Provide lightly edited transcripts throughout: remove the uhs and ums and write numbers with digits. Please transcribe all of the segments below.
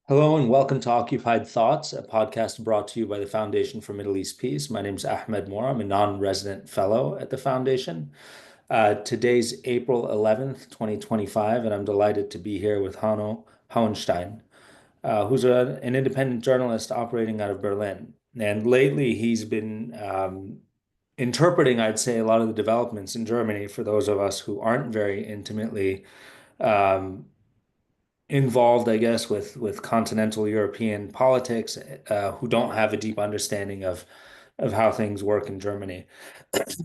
Hello and welcome to Occupied Thoughts, a podcast brought to you by the Foundation for Middle East Peace. My name is Ahmed Moor. I'm a non-resident fellow at the foundation. Today's April 11th, 2025, and I'm delighted to be here with Hanno Hauenstein, who's an independent journalist operating out of Berlin. And lately he's been interpreting, I'd say, a lot of the developments in Germany for those of us who aren't very intimately um, involved, I guess, with continental European politics, who don't have a deep understanding of how things work in Germany.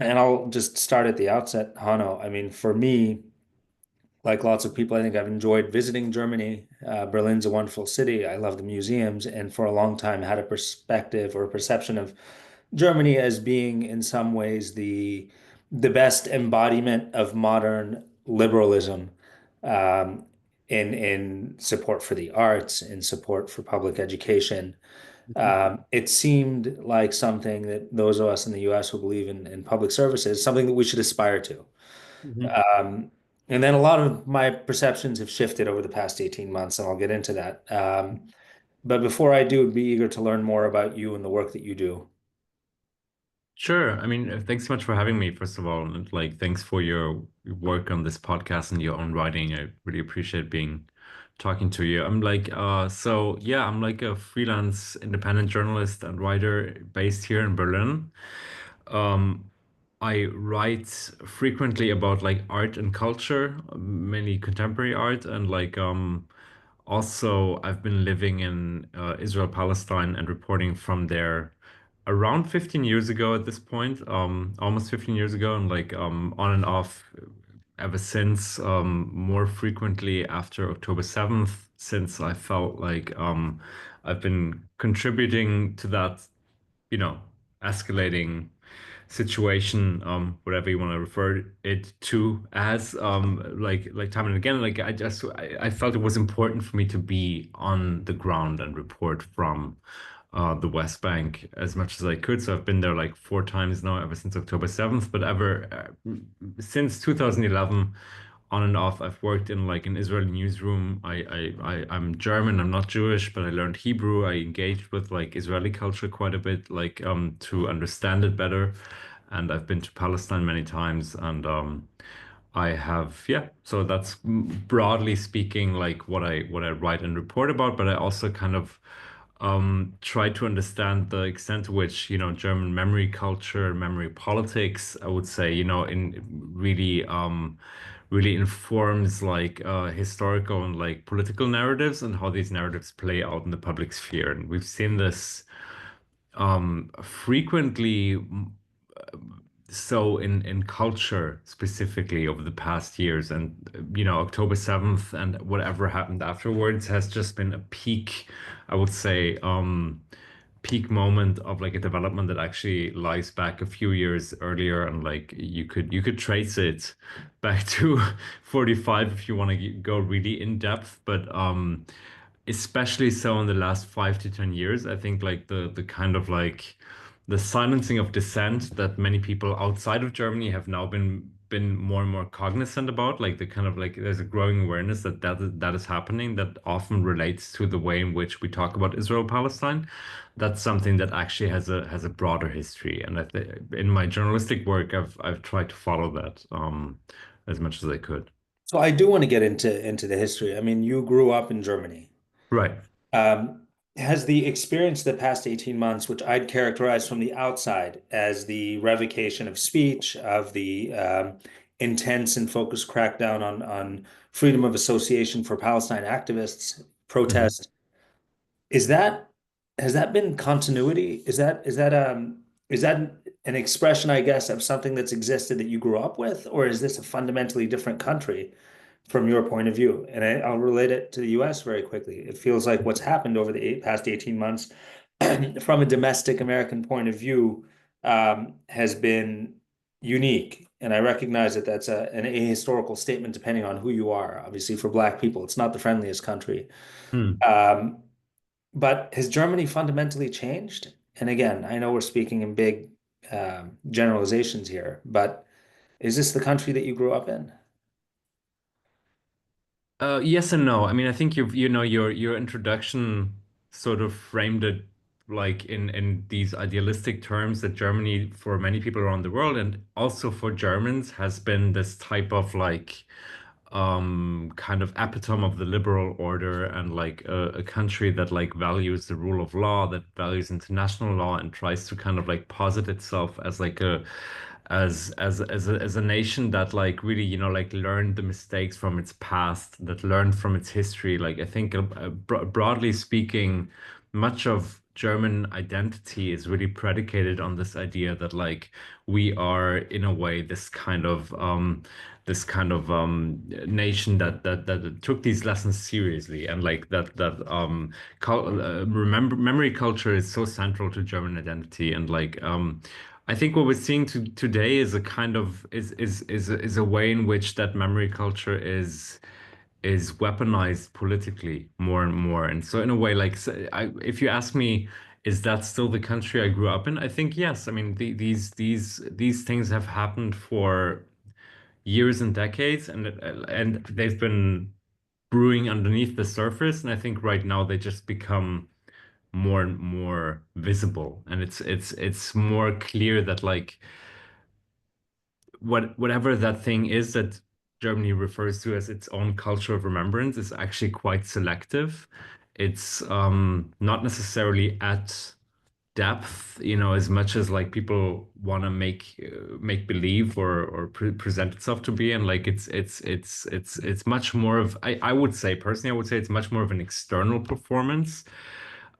And I'll just start at the outset, Hanno. I mean, for me, like lots of people, I think I've enjoyed visiting Germany. Berlin's a wonderful city. I love the museums, and for a long time had a perspective or a perception of Germany as being in some ways the best embodiment of modern liberalism, um, in support for the arts, in support for public education. Mhm. It seemed like something that those of us in the US who believe in public services, something that we should aspire to. Mhm. Um, and then a lot of my perceptions have shifted over the past 18 months, and I'll get into that. But before I do, I'd be eager to learn more about you and the work that you do. Sure. Thanks so much for having me, first of all. And thanks for your work on this podcast and your own writing. I really appreciate being talking to you. I'm like a freelance independent journalist and writer based here in Berlin. Um, I write frequently about like art and culture, mainly contemporary art, and also I've been living in Israel, Palestine, and reporting from there around 15 years ago at this point, almost 15 years ago, and on and off ever since, more frequently after October 7th, since I felt like I've been contributing to that, you know, escalating situation, whatever you want to refer it to as, like time and again, I felt it was important for me to be on the ground and report from the West Bank as much as I could. So I've been there like four times now, ever since October 7th, but ever since 2011. On and off, I've worked in like an Israeli newsroom. I'm German. I'm not Jewish, but I learned Hebrew. I engaged with like Israeli culture quite a bit, to understand it better. And I've been to Palestine many times, and I have, yeah. So that's broadly speaking, like what I write and report about. But I also kind of try to understand the extent to which, German memory culture, memory politics, I would say, in really informs historical and like political narratives and how these narratives play out in the public sphere. And we've seen this frequently, so in culture specifically over the past years. And October 7th and whatever happened afterwards has just been a peak, I would say, peak moment of like a development that actually lies back a few years earlier. And like you could trace it back to 45 if you want to go really in depth. But especially so in the last 5 to 10 years, I think like the kind of like the silencing of dissent that many people outside of Germany have now been more and more cognizant about, like the kind of like there's a growing awareness that is happening, that often relates to the way in which we talk about Israel Palestine. That's something that actually has a broader history, and in my journalistic work, I've tried to follow that as much as I could. So I do want to get into the history. I mean, you grew up in Germany. Right. Um, has the experience of the past 18 months, which I'd characterize from the outside as the revocation of speech, of the intense and focused crackdown on freedom of association for Palestine activists, Mhm. protest, is that has that been continuity? Is that an expression, I guess, of something that's existed that you grew up with, or is this a fundamentally different country from your point of view? And I'll relate it to the US very quickly. It feels like what's happened over the past 18 months from a domestic American point of view has been unique. And I recognize that that's an ahistorical statement depending on who you are. Obviously, for Black people, it's not the friendliest country. Hmm. Um, but has Germany fundamentally changed? And again, I know we're speaking in big generalizations here, but is this the country that you grew up in? Yes and no. I mean, I think your introduction sort of framed it like in these idealistic terms that Germany, for many people around the world, and also for Germans, has been this type of like kind of epitome of the liberal order and like a country that like values the rule of law, that values international law, and tries to kind of like posit itself as like a as a nation that like really like learned the mistakes from its past, that learned from its history. Like I think broadly speaking, much of German identity is really predicated on this idea that like we are in a way this kind of nation that took these lessons seriously, and like that remember memory culture is so central to German identity. And like I think what we're seeing today is a kind of is a way in which that memory culture is weaponized politically more and more. And so in a way, like if you ask me, is that still the country I grew up in? I think yes. I mean, these things have happened for years and decades, and they've been brewing underneath the surface. And I think right now they just become more and more visible, and it's more clear that like whatever that thing is that Germany refers to as its own culture of remembrance is actually quite selective. It's not necessarily at depth, as much as like people want to make believe or present itself to be. And like it's much more of I would say personally, I would say it's much more of an external performance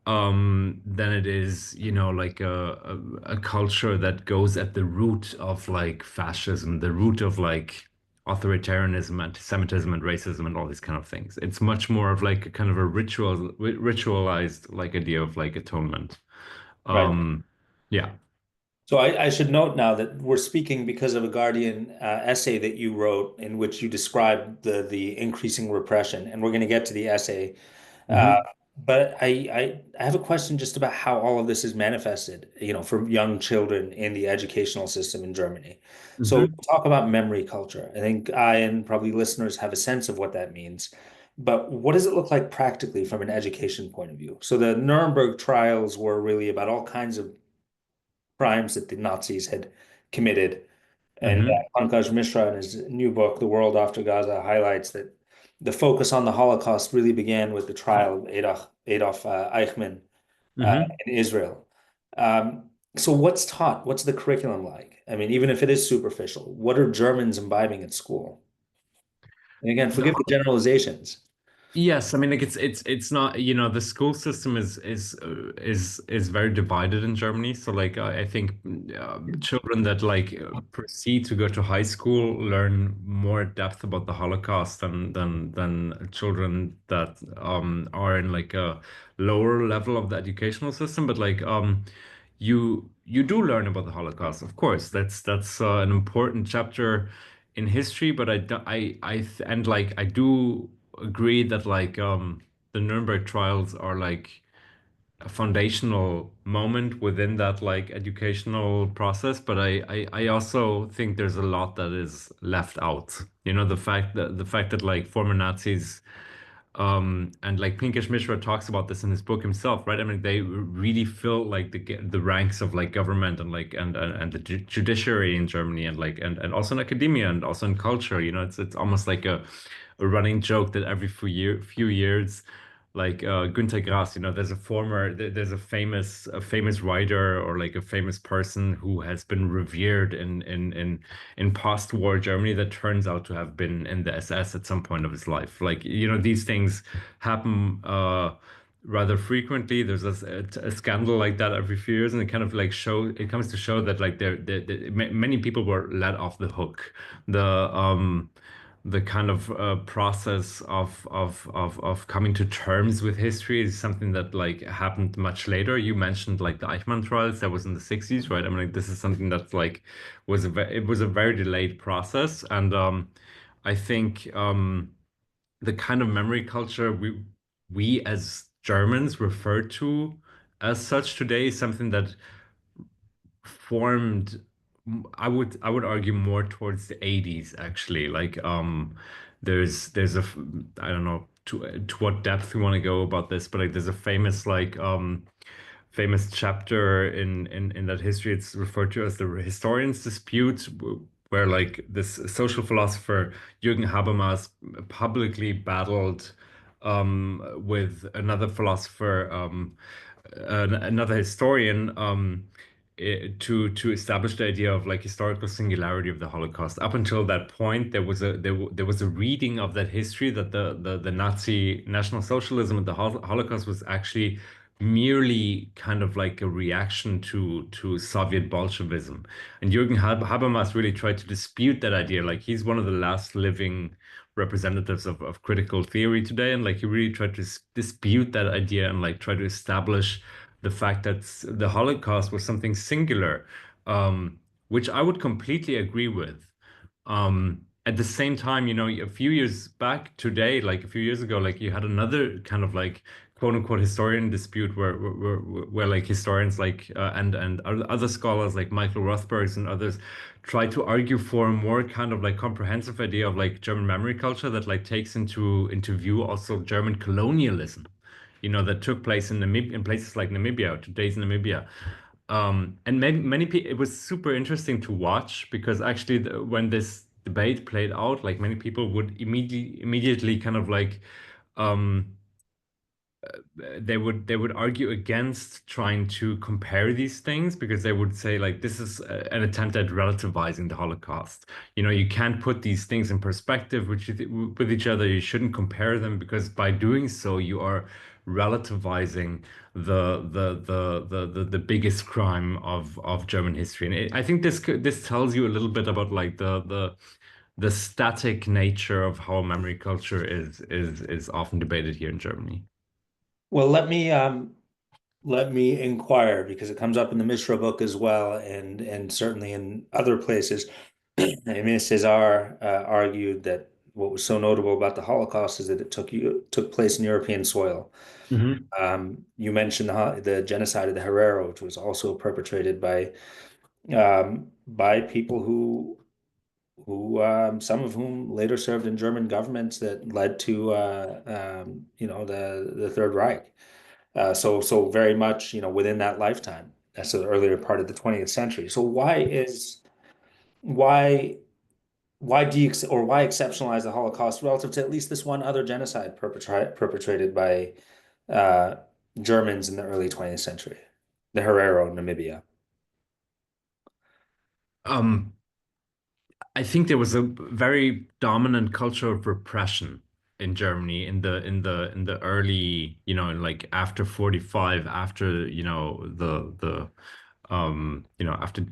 than it is, like a culture that goes at the root of like fascism, the root of like authoritarianism, anti-Semitism, and racism, and all these kind of things. It's much more of like a kind of a ritualized like idea of like atonement. Right. Yeah. So I should note now that we're speaking because of a Guardian essay that you wrote in which you described the increasing repression, and we're going to get to the essay. Uh, Hmm. but I have a question just about how all of this is manifested, for young children in the educational system in Germany. So Hmm. talk about memory culture. I think I and probably listeners have a sense of what that means. But what does it look like practically from an education point of view? So the Nuremberg trials were really about all kinds of crimes that the Nazis had committed. And Hmm. Pankaj Mishra, in his new book, The World After Gaza, highlights that the focus on the Holocaust really began with the trial of Adolf Eichmann Hmm. in Israel. So, what's taught? What's the curriculum like? I mean, even if it is superficial, what are Germans imbibing at school? And again, forgive the generalizations. Yes, I mean, like it's not, the school system is very divided in Germany. So like I think children that like proceed to go to high school learn more depth about the Holocaust than children that are in like a lower level of the educational system. But like you do learn about the Holocaust, of course. That's an important chapter in history. But and like I do agree that like the Nuremberg trials are like a foundational moment within that like educational process. But I also think there's a lot that is left out. The fact that like former Nazis and like Pinkesh Mishra talks about this in his book himself, right? I mean, they really fill like the ranks of like government and like and the judiciary in Germany, and like and also in academia and also in culture. It's almost like a running joke that every few years, like Günter Grass, there's a famous writer or like a famous person who has been revered in post-war Germany that turns out to have been in the SS at some point of his life. Like, these things happen rather frequently. There's a scandal like that every few years, and it comes to show that like many people were let off the hook. The kind of process of coming to terms with history is something that like happened much later. You mentioned like the Eichmann trials, that was in the 60s, right? I mean, like, this is something that like it was a very delayed process. And I think the kind of memory culture we as Germans refer to as such today is something that formed, I would argue, more towards the 80s, actually. Like there's a I don't know to what depth we want to go about this, but like there's a famous famous chapter in that history. It's referred to as the historians' dispute, where like this social philosopher Jürgen Habermas publicly battled with another philosopher, another historian, to establish the idea of like historical singularity of the Holocaust. Up until that point, there was a reading of that history that the Nazi National Socialism and the Holocaust was actually merely kind of like a reaction to Soviet Bolshevism. And Jürgen Habermas really tried to dispute that idea. Like he's one of the last living representatives of critical theory today, and like he really tried to dispute that idea and like try to establish the fact that the Holocaust was something singular, which I would completely agree with. At the same time, you know, a few years back today, like a few years ago, like you had another kind of like quote unquote historian dispute where like historians like and other scholars like Michael Rothbergs and others try to argue for a more kind of like comprehensive idea of like German memory culture that like takes into view also German colonialism, you know, that took place in Namibia, in places like Namibia, today's Namibia. And many people, it was super interesting to watch because actually, when this debate played out, like many people would immediately kind of like um, they would argue against trying to compare these things because they would say like this is an attempt at relativizing the Holocaust. You know, you can't put these things in perspective with each other. You shouldn't compare them because by doing so you are relativizing the biggest crime of German history. And I think this tells you a little bit about like the static nature of how memory culture is often debated here in Germany. Well, let me inquire because it comes up in the Mishra book as well, and certainly in other places. Emile César argued that what was so notable about the Holocaust is that it took place in European soil. Mhm. You mentioned the genocide of the Herero, which was also perpetrated by people who some of whom later served in German governments that led to the Third Reich. So very much, within that lifetime. That's the earlier part of the 20th century. So why why exceptionalize the Holocaust relative to at least this one other genocide perpetrated by uh, Germans in the early 20th century, the Herero, Namibia? Um, I think there was a very dominant culture of repression in Germany in the early, you know, like after 45, after, you know, after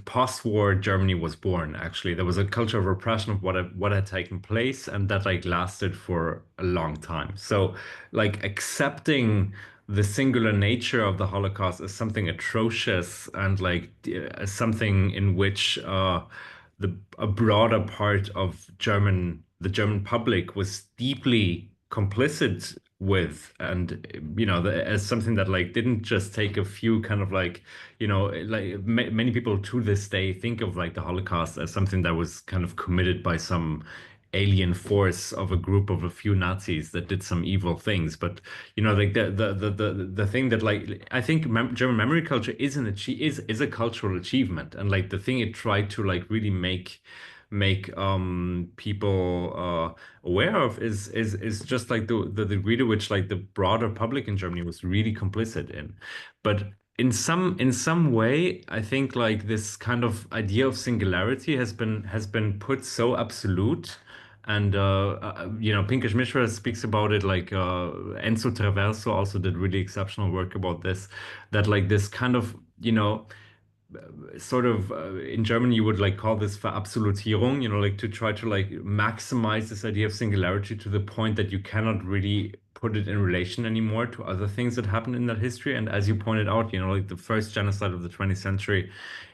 post-war Germany was born, actually, there was a culture of repression of what had taken place, and that like lasted for a long time. So, like accepting the singular nature of the Holocaust as something atrocious and like as something in which a broader part of the German public was deeply complicit with, and you know, as something that like didn't just take a few kind of like, you know, like many people to this day think of like the Holocaust as something that was kind of committed by some alien force of a group of a few Nazis that did some evil things. But you know, like the thing that like I think German memory culture is a cultural achievement, and like the thing it tried to like really make people aware of is just like the degree to which like the broader public in Germany was really complicit in. But in some way, I think like this kind of idea of singularity has been put so absolute. And you know, Pinkesh Mishra speaks about it, like Enzo Traverso also did really exceptional work about this, that like this kind of, you know, sort of in German you would like call this Verabsolutierung, you know, like to try to like maximize this idea of singularity to the point that you cannot really put it in relation anymore to other things that happened in that history. And as you pointed out, you know, like the first genocide of the 20th century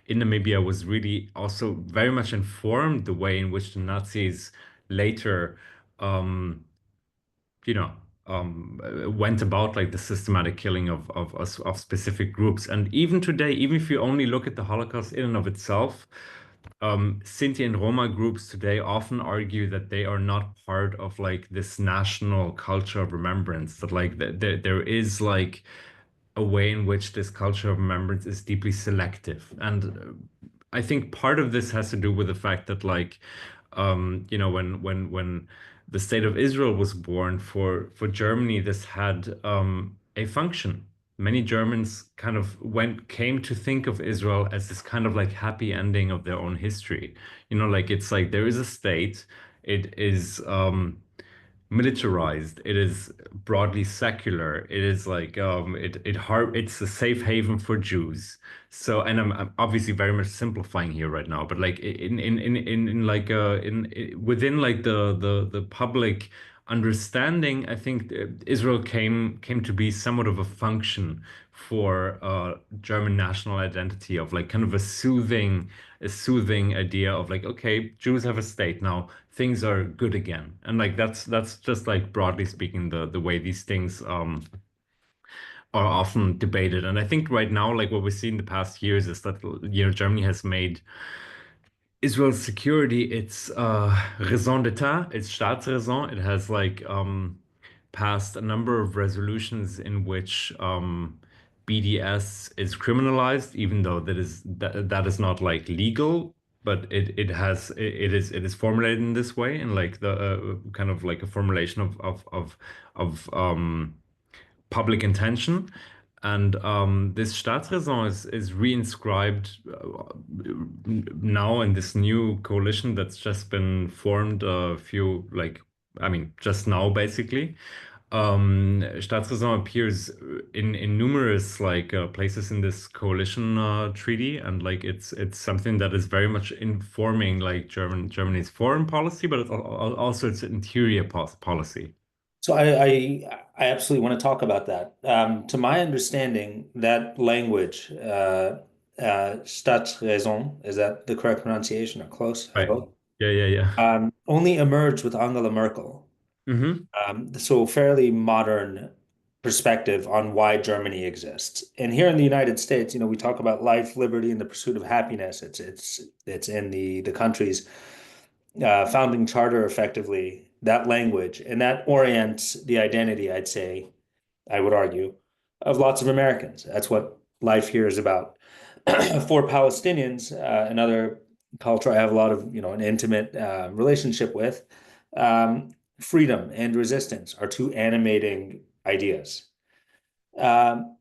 in Namibia was really also very much informed the way in which the Nazis later um, you know, went about like the systematic killing of specific groups. And even today, even if you only look at the Holocaust in and of itself, Sinti and Roma groups today often argue that they are not part of like this national culture of remembrance, that like there is like a way in which this culture of remembrance is deeply selective. And I think part of this has to do with the fact that like when the state of Israel was born for Germany, this had a function. Many Germans kind of came to think of Israel as this kind of like happy ending of their own history. You know, like it's like there is a state, it is militarized, it is broadly secular, it is like it's a safe haven for Jews. So, and I'm obviously very much simplifying here right now, but like in like within like the public understanding, I think Israel came to be somewhat of a function for German national identity, of like kind of a soothing idea of like, okay, Jews have a state now, things are good again. And like that's just like broadly speaking the way these things are often debated. And I think right now, like what we see in the past years is that, you know, Germany has made Israel's security its raison d'etat, its Staatsräson. It has like passed a number of resolutions in which BDS is criminalized, even though that is not like legal, but it is formulated in this way, in like the kind of like a formulation of public intention. And this Staatsräson is reinscribed now in this new coalition that's just been formed a few, like, I mean, just now basically. Staatsräson appears in numerous like places in this coalition treaty, and like it's something that is very much informing like Germany's foreign policy, but it's also its interior policy. So I absolutely want to talk about that. To my understanding, that language, Staatsräson, is that the correct pronunciation or close, I Right. hope, Yeah, yeah, yeah. only emerged with Angela Merkel. Hmm. So fairly modern perspective on why Germany exists. And here in the United States, you know, we talk about life, liberty, and the pursuit of happiness. It's in the country's founding charter, effectively, that language, and that orients the identity, I'd say, I would argue, of lots of Americans. That's what life here is about. For Palestinians, another culture I have a lot of, you know, an intimate relationship with, freedom and resistance are two animating ideas. Um,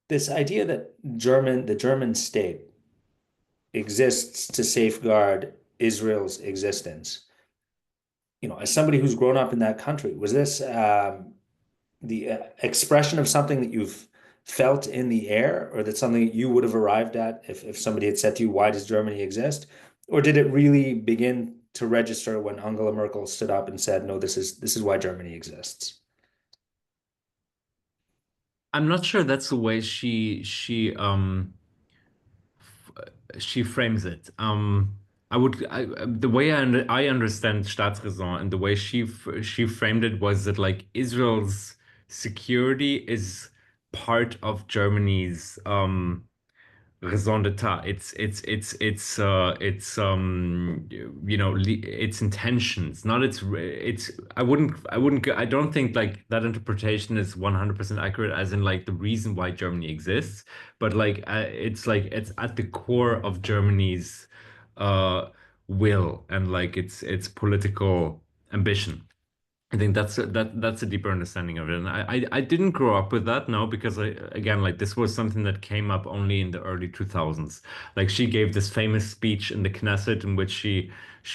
this idea that the German state exists to safeguard Israel's existence, you know, as somebody who's grown up in that country, was this the expression of something that you've felt in the air, or that something you would have arrived at if somebody had said to you, why does Germany exist? Or did it really begin to register when Angela Merkel stood up and said, no, this is why Germany exists? I'm not sure that's the way she frames it. The way I understand Staatsräson and the way she framed it was that like Israel's security is part of Germany's raison d'etat. It's you know its intentions, not its. I don't think like that interpretation is 100% accurate, as in like the reason why Germany exists, but like it's at the core of Germany's uh will, and like its political ambition. I think that's a deeper understanding of it. And I didn't grow up with that, no, because I again like this was something that came up only in the early 2000s. Like she gave this famous speech in the Knesset in which she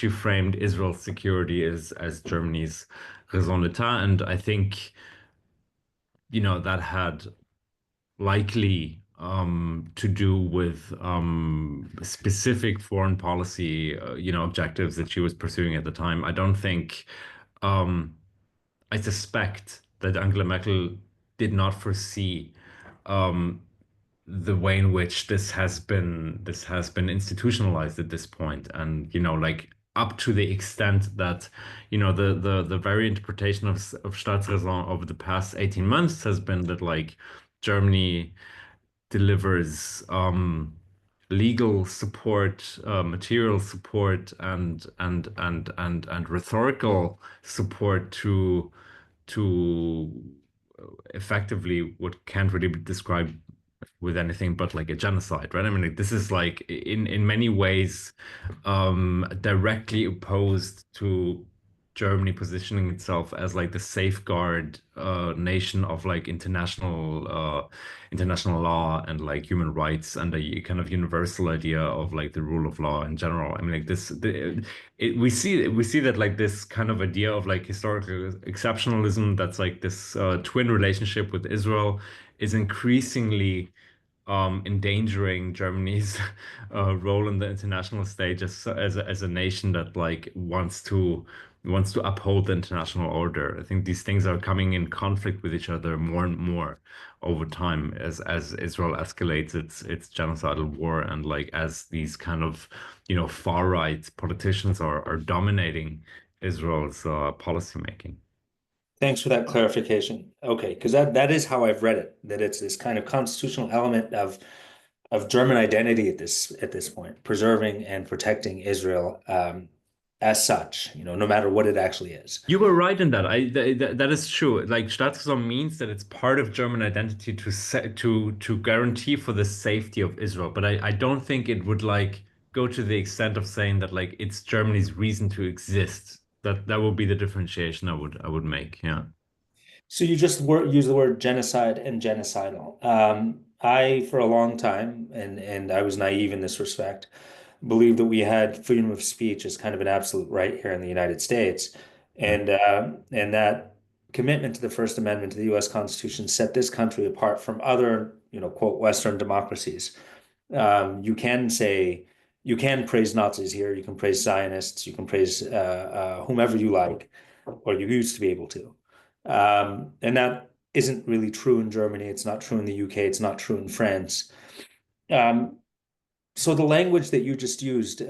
framed Israel's security as Germany's raison d'etat. And I think, you know, that had likely to do with specific foreign policy, you know, objectives that she was pursuing at the time. I don't think um I suspect that Angela Merkel did not foresee um, the way in which this has been institutionalized at this point, and you know, like up to the extent that you know the very interpretation of Staatsräson over the past 18 months has been that like Germany delivers legal support, material support, and rhetorical support to effectively what can't really be described with anything but like a genocide, right? I mean, like, this is like in many ways directly opposed to Germany positioning itself as like the safeguard nation of like international law and like human rights and a kind of universal idea of like the rule of law in general. I mean, like we see that like this kind of idea of like historical exceptionalism that's like this twin relationship with Israel is increasingly endangering Germany's role in the international stage as a nation that like wants to uphold the international order. I think these things are coming in conflict with each other more and more over time as Israel escalates its genocidal war and like as these kind of far right politicians are dominating Israel's policy making. Thanks for that clarification. Okay, because that is how I've read it, that it's this kind of constitutional element of German identity at this point, preserving and protecting Israel as such, no matter what it actually is. You were right in that. That is true. Like Staatrason means that it's part of German identity to guarantee for the safety of Israel. But I don't think it would like go to the extent of saying that like it's Germany's reason to exist. That would be the differentiation I would make. Yeah. So you just use the word genocide and genocidal. I, for a long time, and I was naive in this respect, believed that we had freedom of speech as kind of an absolute right here in the United States, and that commitment to the First Amendment to the U.S. Constitution set this country apart from other, quote, Western democracies. You can say you can praise Nazis here, you can praise Zionists, you can praise whomever you like, or you used to be able to. And that isn't really true in Germany. It's not true in the UK. It's not true in France. Um, so the language that you just used,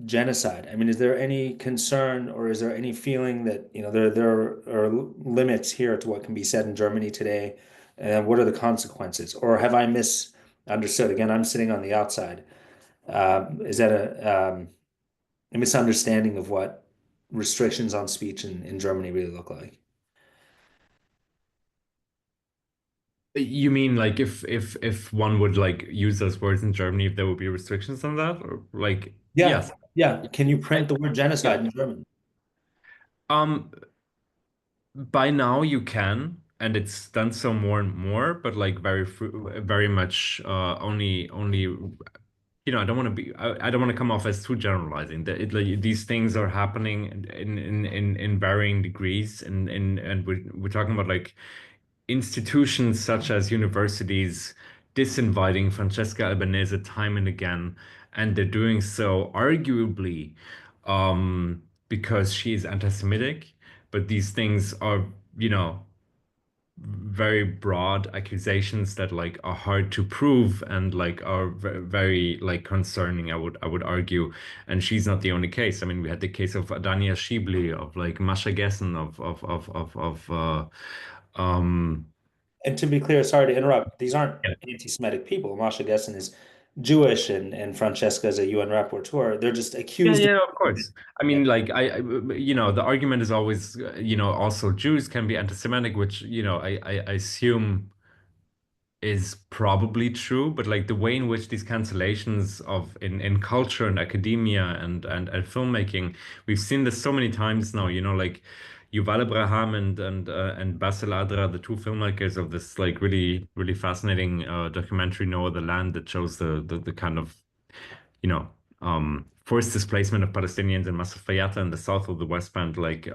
genocide, I mean, is there any concern or is there any feeling that, there are limits here to what can be said in Germany today? And what are the consequences? Or have I misunderstood? Again, I'm sitting on the outside. Is that a misunderstanding of what restrictions on speech in Germany really look like? You mean like if one would like use those words in Germany, if there would be restrictions on that, or like Yeah, yes. yeah. Can you I, print the word yeah. genocide in German? Um, By now you can, and it's done so more and more, but like very much only I don't want to I don't want to come off as too generalizing. That like, these things are happening in varying degrees, and we're talking about like institutions such as universities disinviting Francesca Albanese time and again, and they're doing so arguably because she is anti-Semitic, but these things are, you know, very broad accusations that like are hard to prove and like are very like concerning, I would argue. And she's not the only case. I mean, we had the case of Adania Shibli, of like Masha Gessen, um And to be clear, sorry to interrupt, these aren't anti-Semitic people. Masha Gessen is Jewish and Francesca is a UN rapporteur. They're just Yeah, accused of yeah, of course. I yeah. mean, like, the argument is always, also Jews can be anti-Semitic, which, I assume is probably true, but like the way in which these cancellations of in culture and academia and filmmaking, we've seen this so many times now, like Yuval Abraham and Bassel Adra, the two filmmakers of this like really, really fascinating documentary No Other Land, that shows the kind of forced displacement of Palestinians in Masr Fayyata in the south of the West Bank. Like,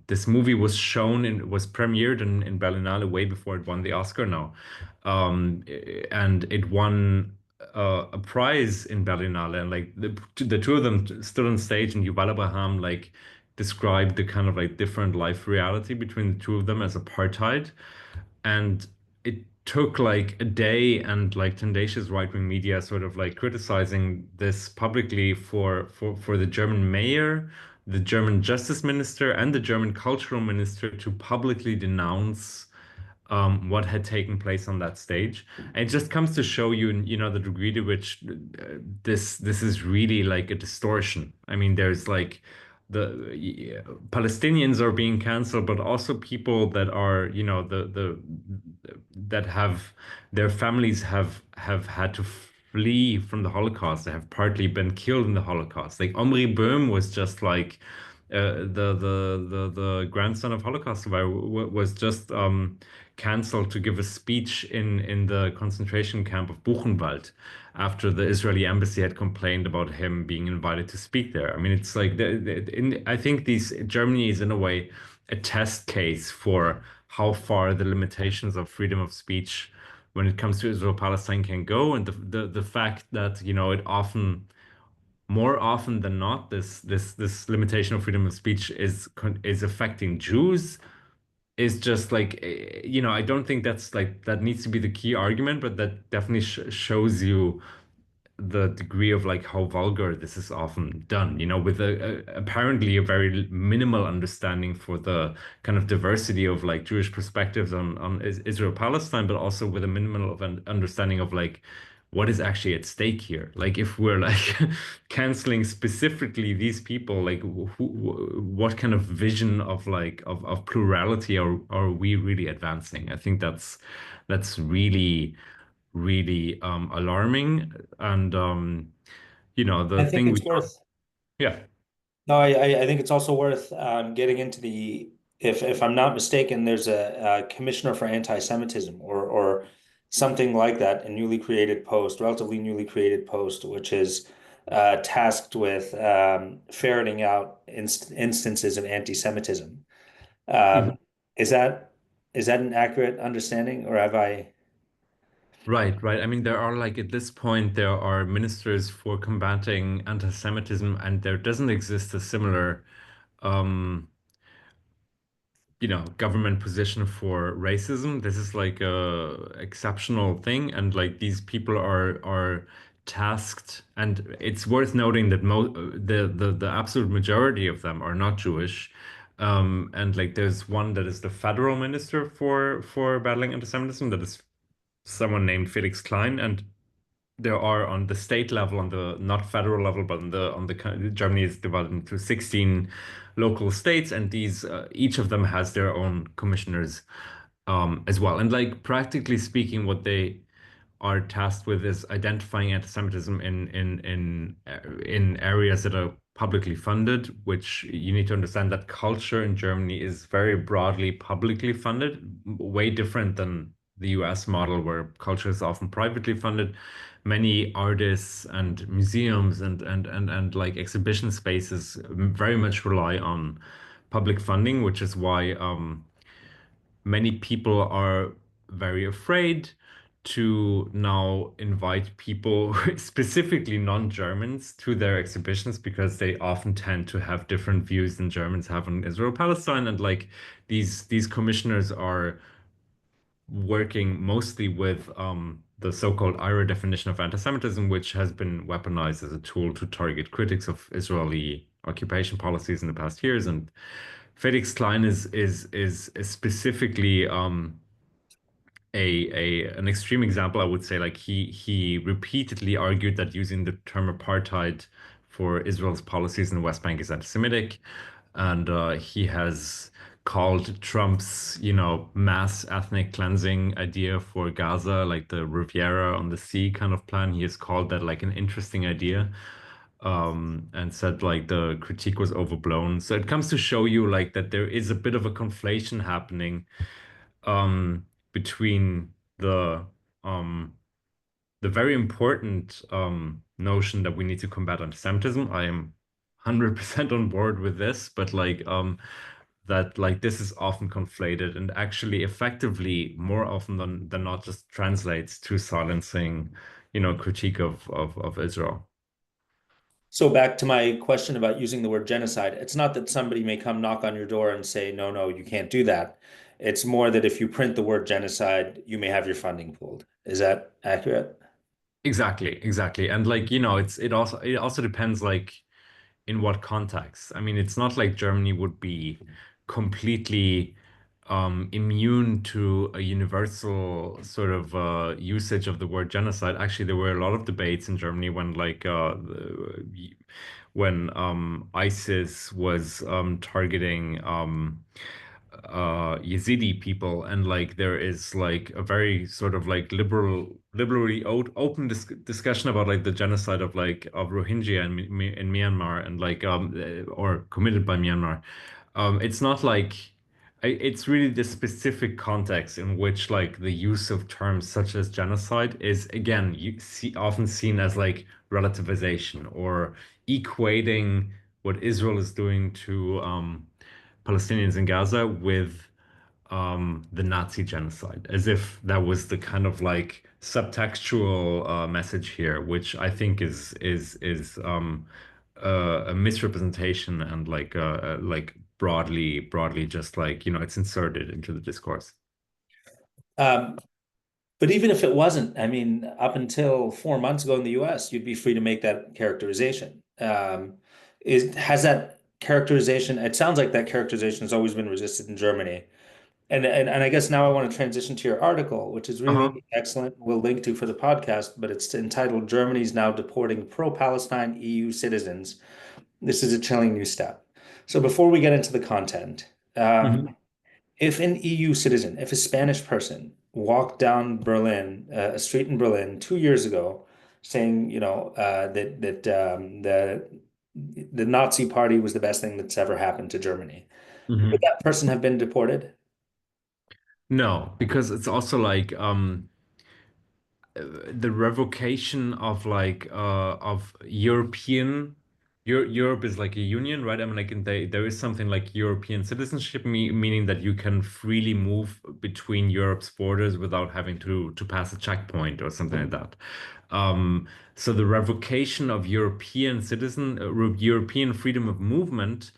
this movie was premiered in Berlinale way before it won the Oscar now. And it won a prize in Berlinale. And like the two of them stood on stage, and Yuval Abraham like described the kind of like different life reality between the two of them as apartheid. And it took like a day and like tendacious right-wing media sort of like criticizing this publicly for the German mayor, the German justice minister, and the German cultural minister to publicly denounce what had taken place on that stage. And it just comes to show you, the degree to which this is really like a distortion. I mean, there's like Palestinians are being canceled, but also people that are, that have their families have had to flee from the Holocaust. They have partly been killed in the Holocaust. Like Omri Böhm was just like the grandson of Holocaust survivor was just canceled to give a speech in the concentration camp of Buchenwald after the Israeli embassy had complained about him being invited to speak there. I mean, it's like I think these Germany is in a way a test case for how far the limitations of freedom of speech when it comes to Israel-Palestine can go, and the fact that it often more often than not, this limitation of freedom of speech is affecting Jews is just like I don't think that's like that needs to be the key argument, but that definitely shows you the degree of like how vulgar this is often done, with apparently a very minimal understanding for the kind of diversity of like Jewish perspectives on Israel-Palestine, but also with a minimal of an understanding of like what is actually at stake here. Like if we're like canceling specifically these people, like what kind of vision of like of plurality are we really advancing? I think that's really alarming. And the I think thing we it's don't, worth. yeah. No, I think it's also worth getting into if I'm not mistaken, there's a commissioner for anti-Semitism or something like that, a newly created post, relatively newly created post, which is tasked with ferreting out instances of anti-Semitism. Um, Mhm. is that an accurate understanding, or have I? Right, right. I mean, there are like at this point, there are ministers for combating anti-Semitism, and there doesn't exist a similar um, government position for racism. This is like a exceptional thing, and like these people are tasked, and it's worth noting that mo the absolute majority of them are not Jewish. And like there's one that is the federal minister for battling anti-Semitism, that is someone named Felix Klein, and there are on the state level, on the not federal level, but Germany is divided into 16 local states, and these each of them has their own commissioners as well. And like practically speaking, what they are tasked with is identifying anti-Semitism in areas that are publicly funded, which you need to understand that culture in Germany is very broadly publicly funded, way different than the US model where culture is often privately funded. Many artists and museums and like exhibition spaces very much rely on public funding, which is why many people are very afraid to now invite people, specifically non-Germans, to their exhibitions because they often tend to have different views than Germans have on Israel-Palestine. And like these commissioners are working mostly with the so-called IRA definition of anti-Semitism, which has been weaponized as a tool to target critics of Israeli occupation policies in the past years. And Felix Klein is specifically an extreme example, I would say. Like he repeatedly argued that using the term apartheid for Israel's policies in the West Bank is anti-Semitic, and he has called Trump's, mass ethnic cleansing idea for Gaza, like the Riviera on the Sea kind of plan. He has called that like an interesting idea, and said like the critique was overblown. So it comes to show you like that there is a bit of a conflation happening between um, the very important notion that we need to combat anti-Semitism. I am 100% on board with this, but like that like this is often conflated and actually effectively more often than not just translates to silencing, critique of Israel. So back to my question about using the word genocide, it's not that somebody may come knock on your door and say, no, no, you can't do that. It's more that if you print the word genocide, you may have your funding pulled. Is that accurate? Exactly, exactly. And like, it also depends like in what context. I mean, it's not like Germany would be completely immune to a universal sort of usage of the word genocide. Actually, there were a lot of debates in Germany when ISIS was targeting Yazidi people, and like there is like a very sort of like liberally open discussion about like the genocide of Rohingya in Myanmar, and or committed by Myanmar. It's not like it's really the specific context in which like the use of terms such as genocide is again often seen as like relativization or equating what Israel is doing to Palestinians in Gaza with the Nazi genocide, as if that was the kind of like subtextual message here, which I think is a misrepresentation and like broadly just like it's inserted into the discourse. Um, but even if it wasn't, I mean, up until 4 months ago in the US, you'd be free to make that characterization. Has that characterization, it sounds like that characterization has always been resisted in Germany. And I guess now I want to transition to your article, which is Uh-huh. really excellent. We'll link to for the podcast, but it's entitled Germany's Now Deporting Pro-Palestine EU Citizens. This is a chilling new step. So before we get into the content, Mhm. if an EU citizen, if a Spanish person walked down Berlin, a street in Berlin 2 years ago, saying, that the Nazi Party was the best thing that's ever happened to Germany, would Mhm. that person have been deported? No, because it's also like the revocation of of Europe is like a union, right? I mean, like there is something like European citizenship, meaning that you can freely move between Europe's borders without having to pass a checkpoint or something like that. So the revocation of European freedom of movement,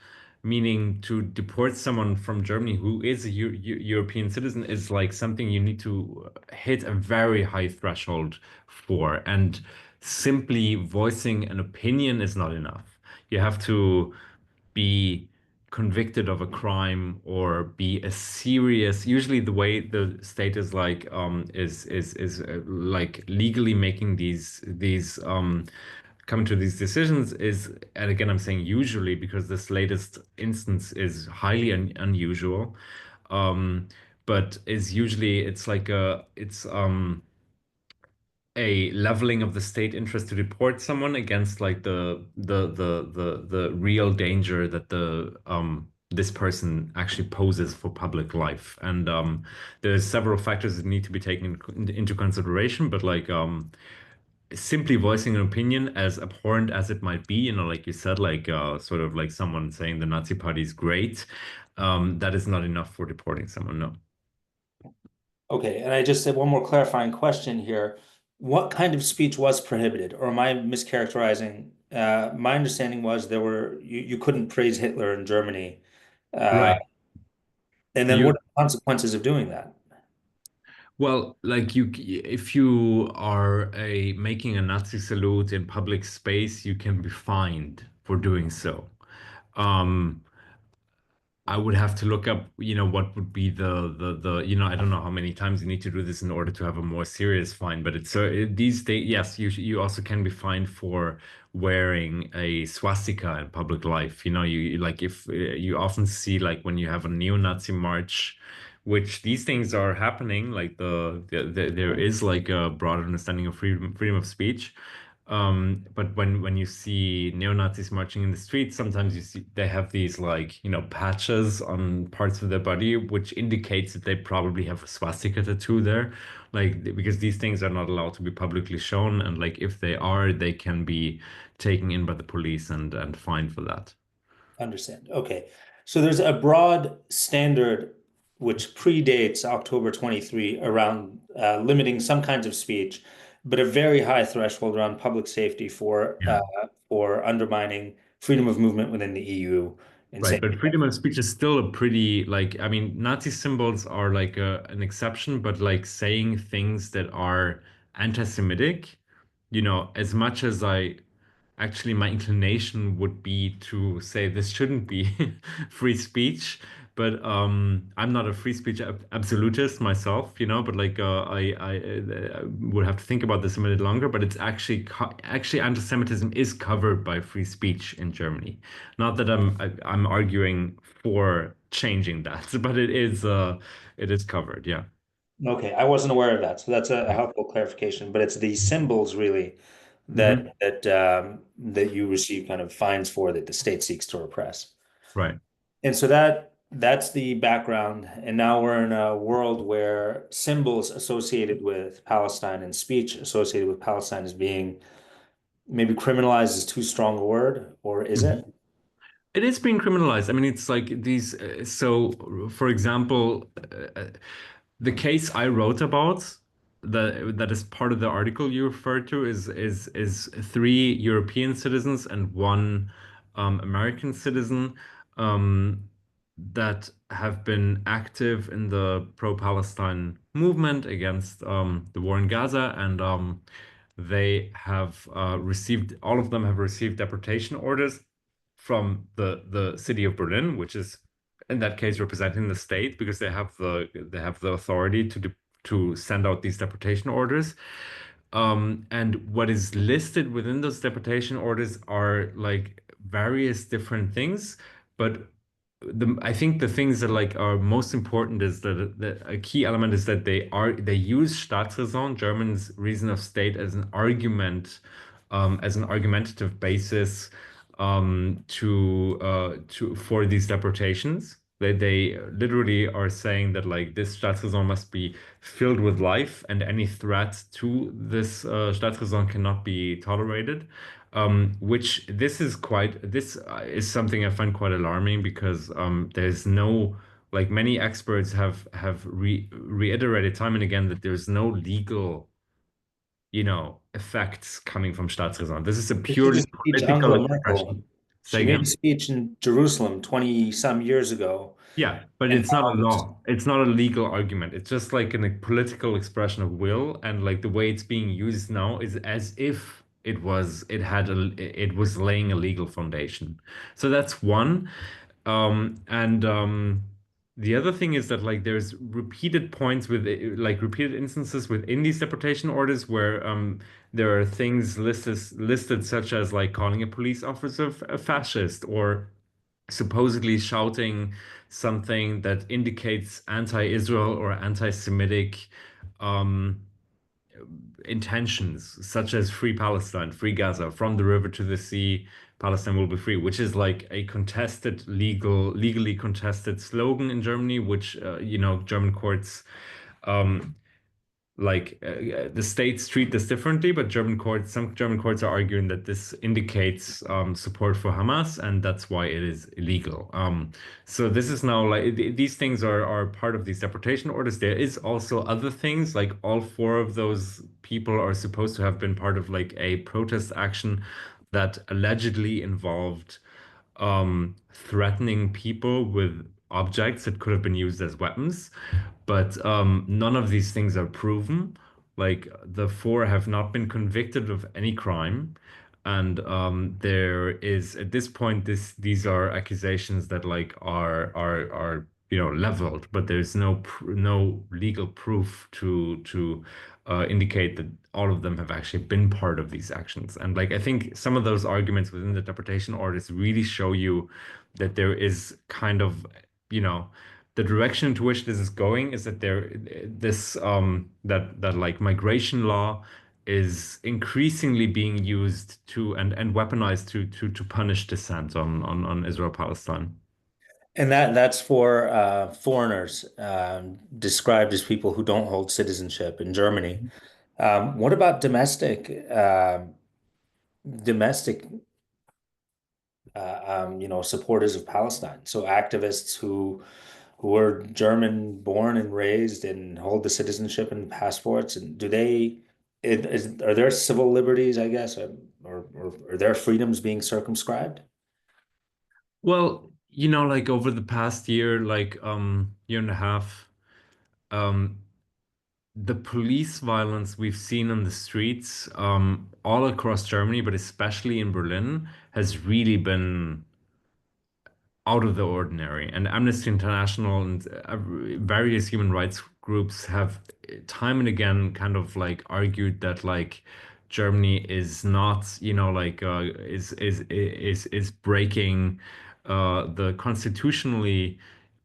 meaning to deport someone from Germany who is a European citizen, is like something you need to hit a very high threshold for. And simply voicing an opinion is not enough. You have to be convicted of a crime or be a serious, usually the way the state is like like legally making these coming to these decisions is, and again I'm saying usually because this latest instance is highly unusual, um but is usually it's a leveling of the state interest to deport someone against like the real danger that the this person actually poses for public life. And there's several factors that need to be taken into consideration, but simply voicing an opinion, as abhorrent as it might be, like you said, sort of like someone saying the Nazi party is great, that is not enough for deporting someone, no. Okay, and I just said one more clarifying question here. What kind of speech was prohibited, or am I mischaracterizing? My understanding was you couldn't praise Hitler in Germany. Uh, Right. and then what You are the consequences of doing that? Well, like if you are a making a Nazi salute in public space, you can be fined for doing so. Um, I would have to look up, what would be I don't know how many times you need to do this in order to have a more serious fine, but these days, yes, you also can be fined for wearing a swastika in public life. Like if you often see like when you have a neo-Nazi march, which these things are happening, like there is like a broad understanding of freedom of speech. But when you see neo-Nazis marching in the streets, sometimes you see they have these like, patches on parts of their body, which indicates that they probably have a swastika tattoo there. Because these things are not allowed to be publicly shown, and like if they are, they can be taken in by the police and fined for that. Understand. Okay. So there's a broad standard which predates October 23 around limiting some kinds of speech, but a very high threshold around public safety for undermining freedom of movement within the EU and Right, saying, but freedom of speech is still a pretty I mean, Nazi symbols are like an exception, but like saying things that are anti-Semitic, as much as I actually my inclination would be to say this shouldn't be free speech, But I'm not a free speech absolutist myself, but like I would have to think about this a minute longer. But it's actually anti-Semitism is covered by free speech in Germany. Not that I'm arguing for changing that, but it is covered. Yeah. Okay, I wasn't aware of that. So that's a helpful clarification. But it's these symbols really Hmm. that you receive kind of fines for that the state seeks to repress. Right. And so that's the background. And now we're in a world where symbols associated with Palestine and speech associated with Palestine is being maybe criminalized is too strong a word, or is it? It is being criminalized. I mean, it's like these. So, for example, the case I wrote about that is part of the article you referred to is three European citizens and one American citizen um, that have been active in the pro-Palestine movement against the war in Gaza, and they have received all of them have received deportation orders from the city of Berlin, which is in that case representing the state because they have the authority to send out these deportation orders. And what is listed within those deportation orders are like various different things, but I think the things that like are most important is that a key element is that they use Staatrason, German's reason of state, as an argumentative basis to for these deportations. They literally are saying that like this Staatsräson must be filled with life, and any threat to this Staatsräson cannot be tolerated. Which this is something I find quite alarming because there's no like many experts have reiterated time and again that there's no legal effects coming from Staatsräson. This is a She purely just speech political Angela Merkel. expression. Say She made a again? speech in Jerusalem 20 some years ago. Yeah, but And it's not a now there's law. It's not a legal argument. It's just like a political expression of will, and like the way it's being used now is as if it was laying a legal foundation. So that's one. And the other thing is that like there's repeated points with like repeated instances within these deportation orders where there are things listed such as like calling a police officer a fascist or supposedly shouting something that indicates anti-Israel or anti-Semitic um, intentions, such as free Palestine, free Gaza, from the river to the sea, Palestine will be free, which is like a legally contested slogan in Germany, which German courts um, the states treat this differently, but some German courts are arguing that this indicates support for Hamas, and that's why it is illegal. So this is now like these things are part of these deportation orders. There is also other things, like all four of those people are supposed to have been part of like a protest action that allegedly involved threatening people with objects that could have been used as weapons. But none of these things are proven. Like the four have not been convicted of any crime. And there is at this point these are accusations that like are leveled, but there's no legal proof to indicate that all of them have actually been part of these actions. And like I think some of those arguments within the deportation orders really show you that there is kind of you know the direction to which this is going is that that like migration law is increasingly being used to and weaponized to punish dissent on Israel Palestine. and that's for foreigners described as people who don't hold citizenship in Germany. What about domestic supporters of Palestine? So activists who are German born and raised and hold the citizenship and passports, and are their civil liberties, I guess, or are their freedoms being circumscribed? Well, like over the past year, like year and a half, um, the police violence we've seen on the streets, all across Germany, but especially in Berlin, has really been out of the ordinary. And Amnesty International and various human rights groups have time and again kind of like argued that like Germany is not, is breaking the constitutionally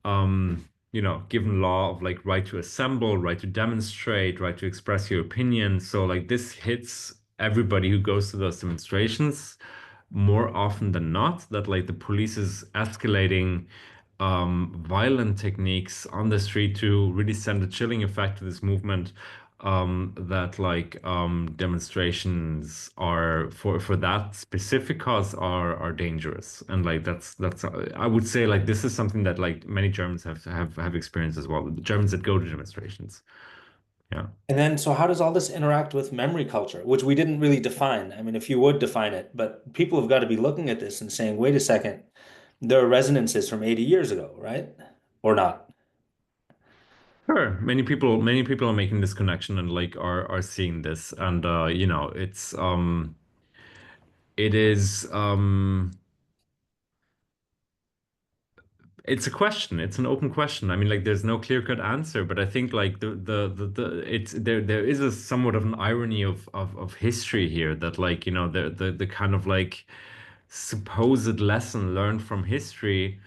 given law of like right to assemble, right to demonstrate, right to express your opinion. So like this hits everybody who goes to those demonstrations more often than not, that like the police is escalating violent techniques on the street to really send a chilling effect to this movement, that like demonstrations are for that specific cause are dangerous. And like that's I would say like this is something that like many Germans have experienced as well, the Germans that go to demonstrations. Yeah. And then, so how does all this interact with memory culture, which we didn't really define? I mean, if you would define it, but people have got to be looking at this and saying, wait a second, there are resonances from 80 years ago, right? Or not? Sure. Many people are making this connection and like are seeing this. And it is it's a question. It's an open question. I mean, like, there's no clear-cut answer, but I think like it's there is a somewhat of an irony of history here, that like, the kind of like supposed lesson learned from history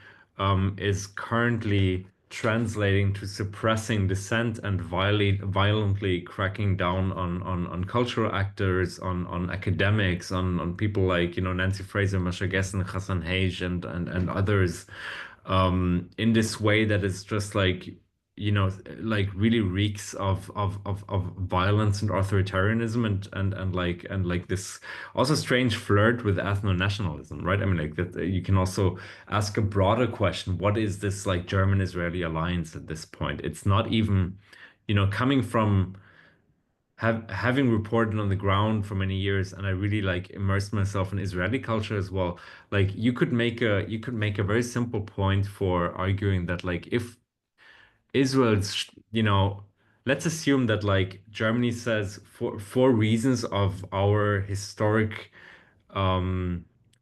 is currently translating to suppressing dissent and violently cracking down on cultural actors, on academics, on people like, Nancy Fraser, Masha Gessen, Hassan Hage, and others, in this way that is just like, like really reeks of violence and authoritarianism, and like this also strange flirt with ethno-nationalism, right? I mean, like that you can also ask a broader question: what is this like German-Israeli alliance at this point? It's not even, coming from having reported on the ground for many years, and I really like immersed myself in Israeli culture as well. Like you could make a very simple point for arguing that like if Israel's, let's assume that like Germany says for reasons of our historic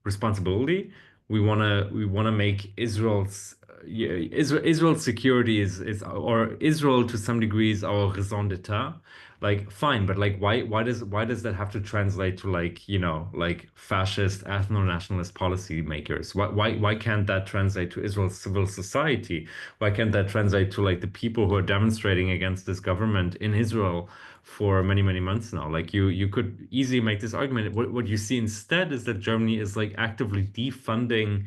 responsibility. We wanna make Israel's security is or Israel to some degree is our raison d'etat. Like fine, but like why does that have to translate to like, like fascist ethno-nationalist policy makers? Why can't that translate to Israel's civil society? Why can't that translate to like the people who are demonstrating against this government in Israel for many, many months now? Like you could easily make this argument. What you see instead is that Germany is like actively defunding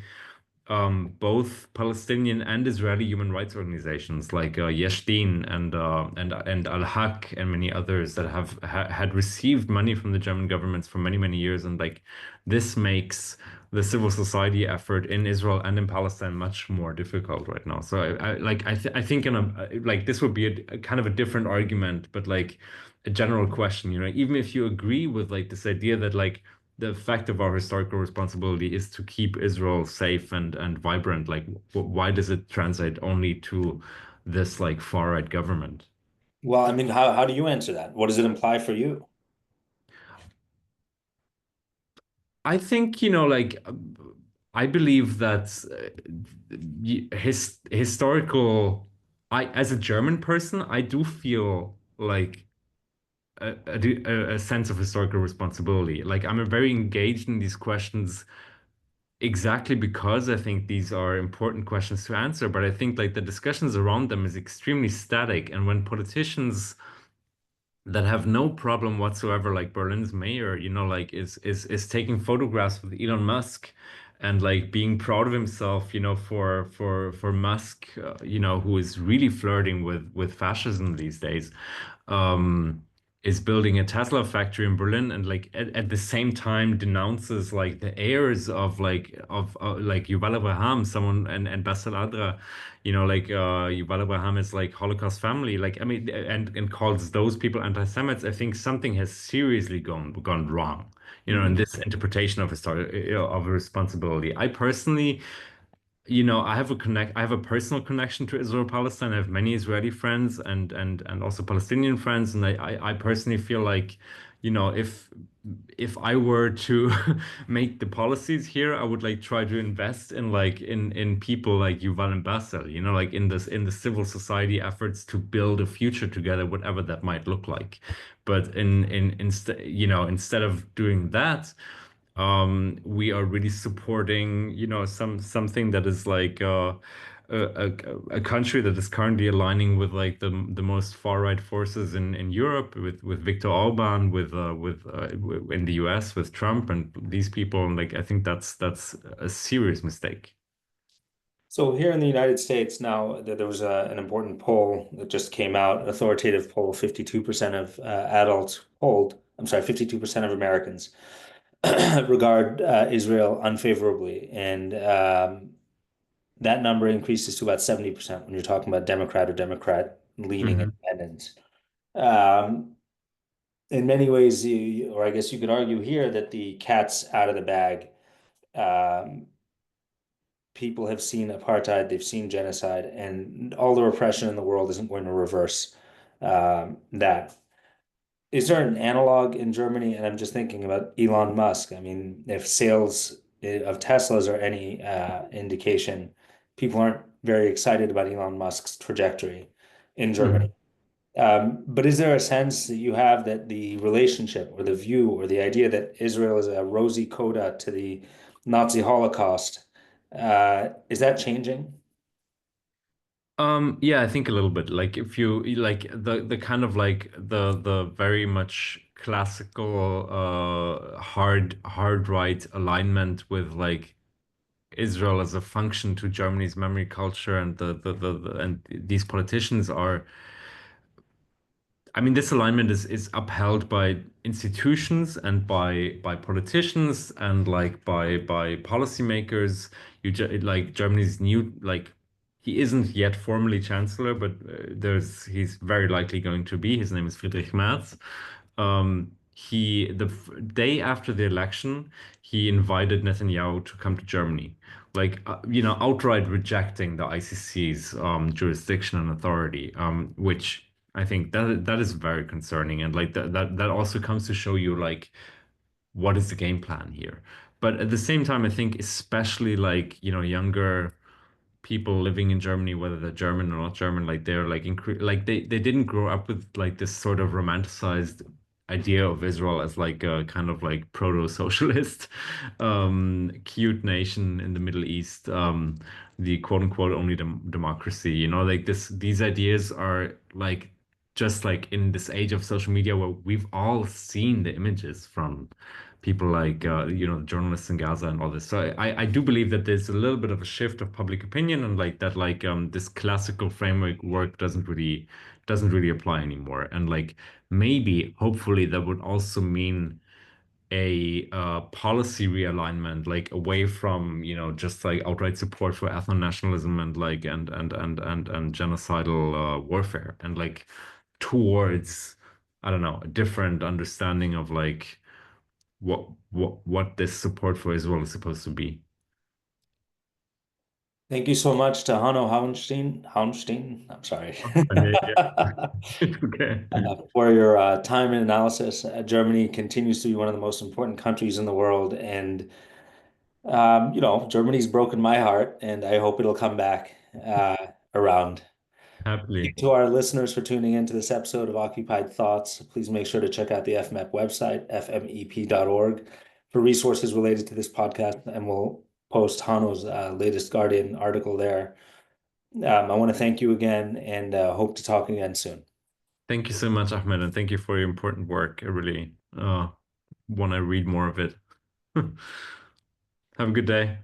both Palestinian and Israeli human rights organizations like Yesh Din and Al Haq and many others that had received money from the German governments for many, many years. And like this makes the civil society effort in Israel and in Palestine much more difficult right now. So I think in like this would be a kind of a different argument, but like a general question, even if you agree with like this idea that like the effect of our historical responsibility is to keep Israel safe and vibrant. Like, why does it translate only to this like far right government? Well, I mean, how do you answer that? What does it imply for you? I think, like, I believe that historical. As a German person, I do feel like a sense of historical responsibility. Like, I'm very engaged in these questions exactly because I think these are important questions to answer, but I think like the discussions around them is extremely static. And when politicians that have no problem whatsoever, like Berlin's mayor, like is taking photographs with Elon Musk and like being proud of himself, for Musk, who is really flirting with fascism these days, um, is building a Tesla factory in Berlin, and like at the same time denounces like the heirs of like Yuval Abraham, someone, and Bassel Adra, like Yuval Abraham is like Holocaust family, like I mean, and calls those people anti-Semites. I think something has seriously gone wrong, in Mhm. this interpretation of history of responsibility. I personally, I have a personal connection to Israel Palestine. I have many Israeli friends and also Palestinian friends, and I personally feel like, if I were to make the policies here, I would like try to invest in like in people like Yuval and Basel, like in the civil society efforts to build a future together, whatever that might look like. But instead of doing that, we are really supporting, something that is like a country that is currently aligning with like the most far right forces in Europe with Viktor Orban, in the US with Trump and these people. And like I think that's a serious mistake. So here in the United States now, there was an important poll that just came out, an authoritative poll, 52% of adults polled, I'm sorry, 52% of Americans regard Israel unfavorably. And that number increases to about 70% when you're talking about Democrat or Democrat leaning Hmm. independents. Um, in many ways, or I guess you could argue here that the cat's out of the bag. Um, People have seen apartheid, they've seen genocide, and all the repression in the world isn't going to reverse that. Is there an analog in Germany? And I'm just thinking about Elon Musk. I mean, if sales of Teslas are any indication, people aren't very excited about Elon Musk's trajectory in Germany. Hmm. But is there a sense that you have that the relationship or the view or the idea that Israel is a rosy coda to the Nazi Holocaust, is that changing? Yeah, I think a little bit. Like if you like the kind of like the very much classical hard right alignment with like Israel as a function to Germany's memory culture, and and these politicians are, I mean, this alignment is upheld by institutions and by politicians and like by policymakers. Like Germany's new, like, he isn't yet formally chancellor, but there's he's very likely going to be. His name is Friedrich Merz. He the day after the election, he invited Netanyahu to come to Germany, like outright rejecting the ICC's jurisdiction and authority, which I think that is very concerning, and like that also comes to show you like what is the game plan here. But at the same time, I think especially like younger people living in Germany, whether they're German or not German, like they're like like they didn't grow up with like this sort of romanticized idea of Israel as like a kind of like proto-socialist, cute nation in the Middle East, the quote unquote only democracy. Like these ideas are like just like in this age of social media where we've all seen the images from people like the journalists in Gaza and all this. So I do believe that there's a little bit of a shift of public opinion, and like that like this classical framework work doesn't really apply anymore. And like maybe hopefully that would also mean a policy realignment, like away from just like outright support for ethno-nationalism and like and genocidal warfare, and like towards, I don't know, a different understanding of like what this support for Israel is supposed to be. Thank you so much to Hanno Hauenstein, I'm sorry, Okay, yeah. It's okay. for your time and analysis. Germany continues to be one of the most important countries in the world, and Germany's broken my heart, and I hope it'll come back around. Happily. To our listeners for tuning into this episode of Occupied Thoughts. Please make sure to check out the FMEP website, fmep.org, for resources related to this podcast, and we'll post Hanno's latest Guardian article there. I want to thank you again and hope to talk again soon. Thank you so much, Ahmed, and thank you for your important work. I really want to read more of it. Have a good day.